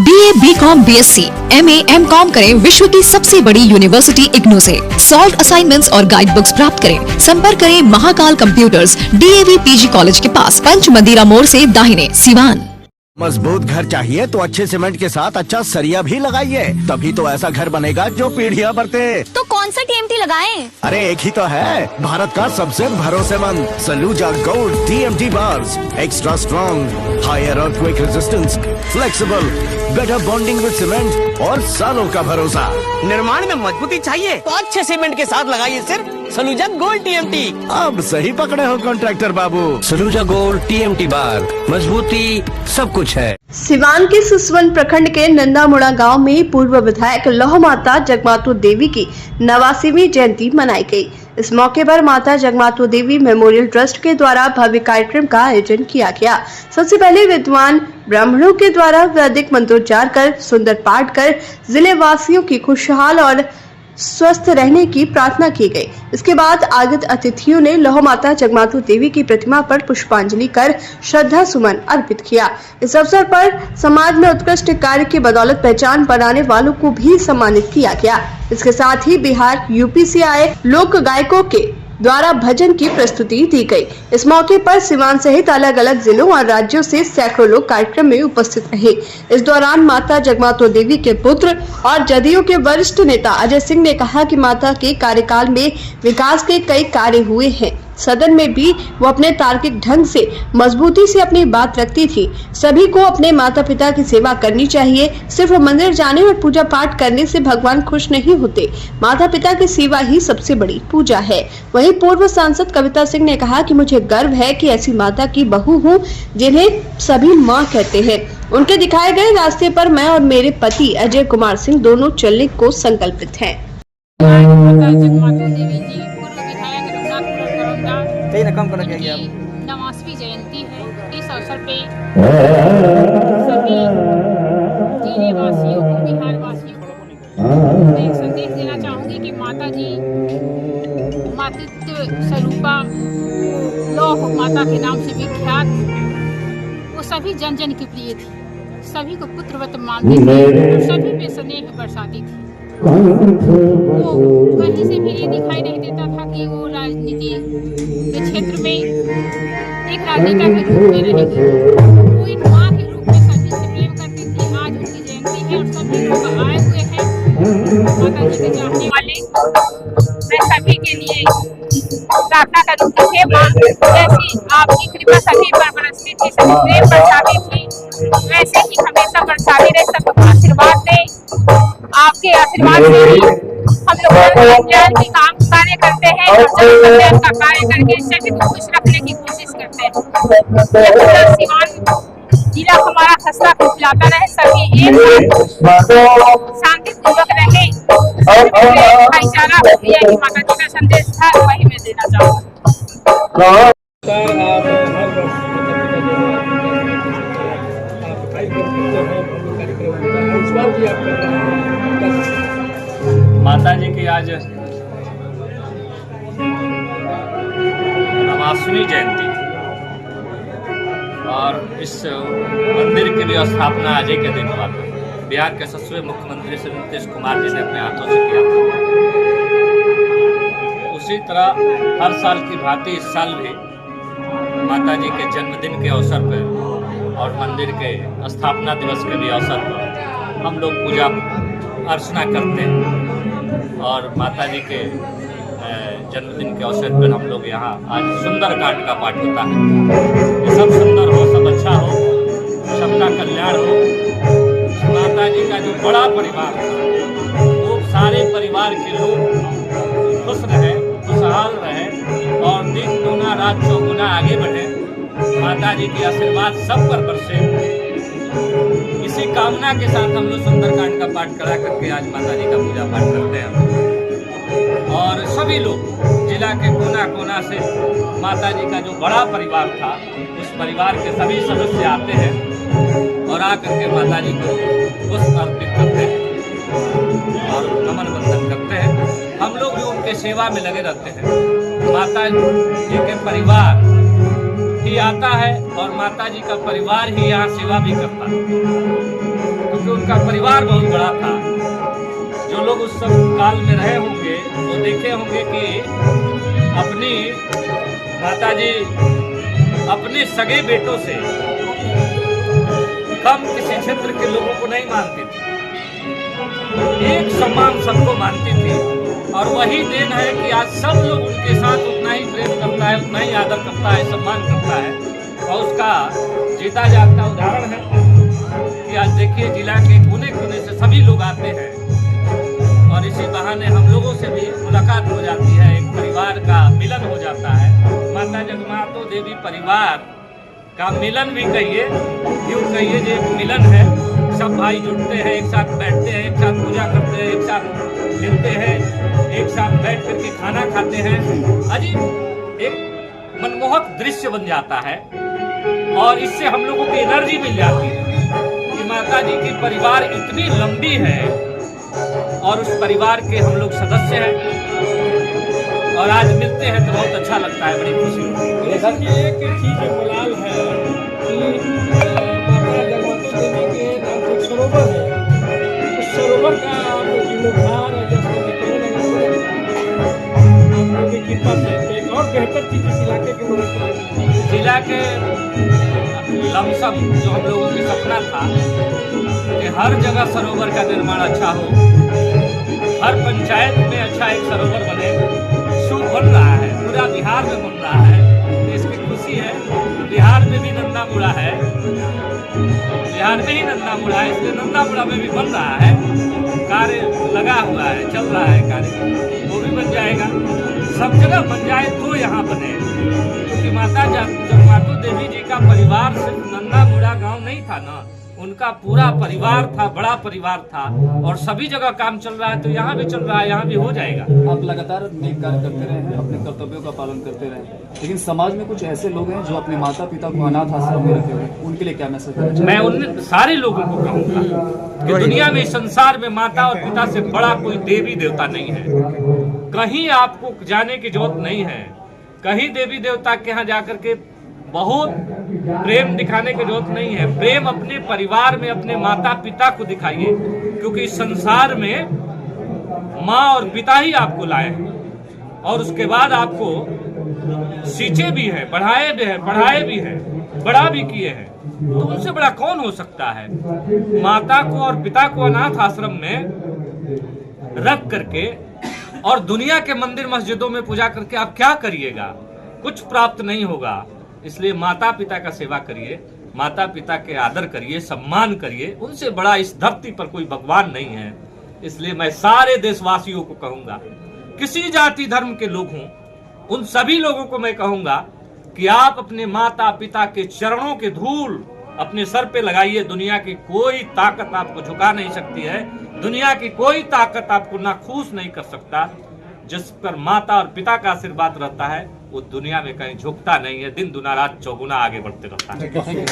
BA, BCom, BSc, MA, MCom करें विश्व की सबसे बड़ी यूनिवर्सिटी इग्नू से। सॉल्व असाइनमेंट्स और गाइड बुक्स प्राप्त करें। संपर्क करें Mahakal computers, DAV PG college के पास, पंच मंदिरा मोड़ से दाहिने, सिवान। मजबूत घर चाहिए तो अच्छे सीमेंट के साथ अच्छा सरिया भी लगाइए, तभी तो ऐसा घर बनेगा जो पीढ़ियां बरते। तो कौन सा TMT लगाएं? अरे एक ही तो है, भारत का सबसे भरोसेमंद Saluja gold TMT bars. Extra strong, higher earthquake resistance, flexible, better bonding with cement और सालों का भरोसा। निर्माण में मजबूती चाहिए तो अच्छे सीमेंट के साथ लगाइए सिर्फ सलूजा गोल्ड TMT। अब सही पकड़े हो कॉन्ट्रैक्टर बाबू। सलूजा गोल्ड TMT बार, मजबूती सब कुछ है। सिवान के सुसवन प्रखंड के नंदामुड़ा गांव में पूर्व विधायक लौह माता जगमातु देवी की 89वीं जयंती मनाई गई। इस मौके पर माता जगमातु देवी मेमोरियल ट्रस्ट के द्वारा भव्य कार्यक्रम का आयोजन किया गया। सबसे पहले विद्वान ब्राह्मणों के द्वारा वैदिक मंत्रोच्चार कर, सुंदर पाठ कर जिले वासियों की खुशहाल और स्वस्थ रहने की प्रार्थना की गई। इसके बाद आगत अतिथियों ने लौह माता जगमातु देवी की प्रतिमा पर पुष्पांजलि कर श्रद्धा सुमन अर्पित किया। इस अवसर पर समाज में उत्कृष्ट कार्य की बदौलत पहचान बनाने वालों को भी सम्मानित किया गया। इसके साथ ही बिहार, यूपी से आए लोक गायकों के द्वारा भजन की प्रस्तुति दी गई। इस मौके पर सिवान सहित अलग अलग जिलों और राज्यों से सैकड़ों लोग कार्यक्रम में उपस्थित रहे। इस दौरान माता जगमातु देवी के पुत्र और जदयू के वरिष्ठ नेता अजय सिंह ने कहा कि माता के कार्यकाल में विकास के कई कार्य हुए हैं। सदन में भी वो अपने तार्किक ढंग से मजबूती से अपनी बात रखती थी। सभी को अपने माता पिता की सेवा करनी चाहिए। सिर्फ मंदिर जाने और पूजा पाठ करने से भगवान खुश नहीं होते। माता पिता की सेवा ही सबसे बड़ी पूजा है। वहीं पूर्व सांसद कविता सिंह ने कहा कि मुझे गर्व है कि ऐसी माता की बहू हूँ जिन्हें सभी माँ कहते हैं। उनके दिखाए गए रास्ते पर मैं और मेरे पति अजय कुमार सिंह दोनों चलने को संकल्पित हैं। नवासवीं जयंती है। इस अवसर पे सभी जिले वासियों को, बिहार वासियों को मैं एक संदेश देना चाहूँगी कि माता जी मातृत्व स्वरूपा लौह माता के नाम से विख्यात, वो सभी जन जन की प्रिय थी, सभी को पुत्रवत मानती थी और सभी पे स्नेह बरसाती थी। वो कहीं से भी ये दिखाई नहीं देता था कि वो राजनीति के क्षेत्र में एक राजनेता के रूप में रहेगी। वो एक माँ के रूप में सभी से प्रेम करती थी। आज उनकी जयंती है और सभी लोग आए हुए हैं माता जी के चाहने वाले। मैं सभी के लिए प्रार्थना करूँगी, हे माँ, जैसी आपकी कृपा सभी पर बरसती थी, सभी प्रेम बरसाती थी, वैसे ही हमेशा बरसाती रहे, सबको आशीर्वाद दे। आपके आशीर्वाद से ही हम लोग ज्ञान के काम कार्य करते हैं और जन कल्याण का कार्य करके सभी को खुश रखने की कोशिश करते हैं। ये पूरा सिवान जिला हमारा खस्ता खिलाता रहे, सभी एक साथ शांति पूर्वक रहे, भाईचारा, यही माता जी का संदेश था, वही मैं देना चाहूँगा। माता जी की आज 89वीं जयंती और इस मंदिर की भी स्थापना आज ही के दिन हुआ था। बिहार के 7वें मुख्यमंत्री श्री नीतीश कुमार जी ने अपने हाथों से किया था। उसी तरह हर साल की भांति इस साल भी माता जी के जन्मदिन के अवसर पर और मंदिर के स्थापना दिवस के भी अवसर पर हम लोग पूजा अर्चना करते हैं और माता जी के जन्मदिन के अवसर पर हम लोग यहाँ आज सुंदर कांड का पाठ होता है। ये सब सुंदर हो, सब अच्छा हो, सबका कल्याण हो। माता जी का जो बड़ा परिवार है वो सारे परिवार के लोग खुश रहे, खुशहाल रहे और दिन दूना रात चौगुना आगे बढ़े। माता जी की आशीर्वाद सब पर बरसे। इसी कामना के साथ हम लोग सुंदरकांड का पाठ करा करके आज माता जी का पूजा पाठ करते हैं और सभी लोग जिला के कोना कोना से माता जी का जो बड़ा परिवार था उस परिवार के सभी सदस्य आते हैं और आकर के माता जी को पुष्प अर्पित करते हैं और नमन वंदन करते हैं। हम लोग भी उनके सेवा में लगे रहते हैं। माता जी के परिवार ही आता है और माता जी का परिवार ही यहाँ सेवा भी करता है। तो क्योंकि उनका परिवार बहुत बड़ा था। जो लोग उस सब काल में रहे होंगे वो देखे होंगे कि अपनी माताजी अपने सगे बेटों से कम किसी क्षेत्र के लोगों को नहीं मानती थी, एक समान सबको मानती थी। और वही देन है कि आज सब लोग उनके साथ उतना ही प्रेम करता है, उतना ही आदर करता है, सम्मान करता है। और उसका जीता जागता उदाहरण है कि आज देखिए जिला के कोने कोने से सभी लोग आते हैं और इसी बहाने हम लोगों से भी मुलाकात हो जाती है, एक परिवार का मिलन हो जाता है। माता जगमातो देवी परिवार का मिलन भी कहिए, यूँ कहिए जो एक मिलन है। सब भाई जुटते हैं, एक साथ बैठते हैं, एक साथ पूजा करते हैं, एक साथ मिलते हैं, एक साथ बैठ करके खाना खाते हैं। अजीब एक मनमोहक दृश्य बन जाता है और इससे हम लोगों की एनर्जी मिल जाती है कि माता जी की परिवार इतनी लंबी है और उस परिवार के हम लोग सदस्य हैं और आज मिलते हैं तो बहुत अच्छा लगता है, बड़ी खुशी होती है। देखिए एक चीज मलाल है कि माता जगमातो देवी के नाम से एक सरोवर है, उस सरोवर का जीर्णोद्धार जैसे आपकी कृपा से एक और बेहतर चीज इस इलाके के लोगों को, जिला के लमसम जो हम लोगों की सपना था कि हर जगह सरोवर का निर्माण अच्छा हो, हर पंचायत में अच्छा एक सरोवर बने, शुभ बन रहा है, पूरा बिहार में बन रहा है। तो इसकी खुशी है। बिहार में भी नंदामुड़ा है, बिहार में ही नंदामुड़ा है, इसलिए नंदामुड़ा में भी बन रहा है, कार्य लगा हुआ है, चल रहा है कार्य, वो भी बन जाएगा। सब जगह बन जाए तो यहाँ बने, क्योंकि माता जगमातो देवी जी का परिवार सिर्फ नंदामुड़ा गांव नहीं था ना, उनका पूरा परिवार था, बड़ा परिवार था और सभी जगह काम चल रहा है तो यहाँ भी चल रहा है, यहाँ भी हो जाएगा। आप लगातार नेक कार्य करते रहे, अपने कर्तव्यों का पालन करते रहे, लेकिन समाज में कुछ ऐसे लोग हैं जो अपने माता पिता को अनाथ आश्रम में रखे हुए, उनके लिए क्या मैसेज देना चाहिए? मैं उन सारे लोगों को कहूँगा कि दुनिया में, संसार में माता और पिता से बड़ा कोई देवी देवता नहीं है। कहीं आपको जाने की जरूरत नहीं है, कहीं देवी देवता के यहाँ जाकर के बहुत प्रेम दिखाने की जरूरत नहीं है। प्रेम अपने परिवार में, अपने माता पिता को दिखाइए, क्योंकि इस संसार में माँ और पिता ही आपको लाए हैं और उसके बाद आपको सींचे भी है, बढ़ाए भी है, पढ़ाए भी है, बड़ा भी किए हैं, तो उनसे बड़ा कौन हो सकता है। माता को और पिता को अनाथ आश्रम में रख करके और दुनिया के मंदिर मस्जिदों में पूजा करके आप क्या करिएगा? कुछ प्राप्त नहीं होगा। इसलिए माता पिता का सेवा करिए, माता पिता के आदर करिए, सम्मान करिए, उनसे बड़ा इस धरती पर कोई भगवान नहीं है। इसलिए मैं सारे देशवासियों को कहूंगा, किसी जाति धर्म के लोग हों, उन सभी लोगों को मैं कहूंगा कि आप अपने माता पिता के चरणों के धूल अपने सर पे लगाइए। दुनिया की कोई ताकत आपको झुका नहीं सकती है, दुनिया की कोई ताकत आपको नाखुश नहीं कर सकता। जिस पर माता और पिता का आशीर्वाद रहता है वो दुनिया में कहीं झुकता नहीं है, दिन दुना रात चौगुना आगे बढ़ते रहता है।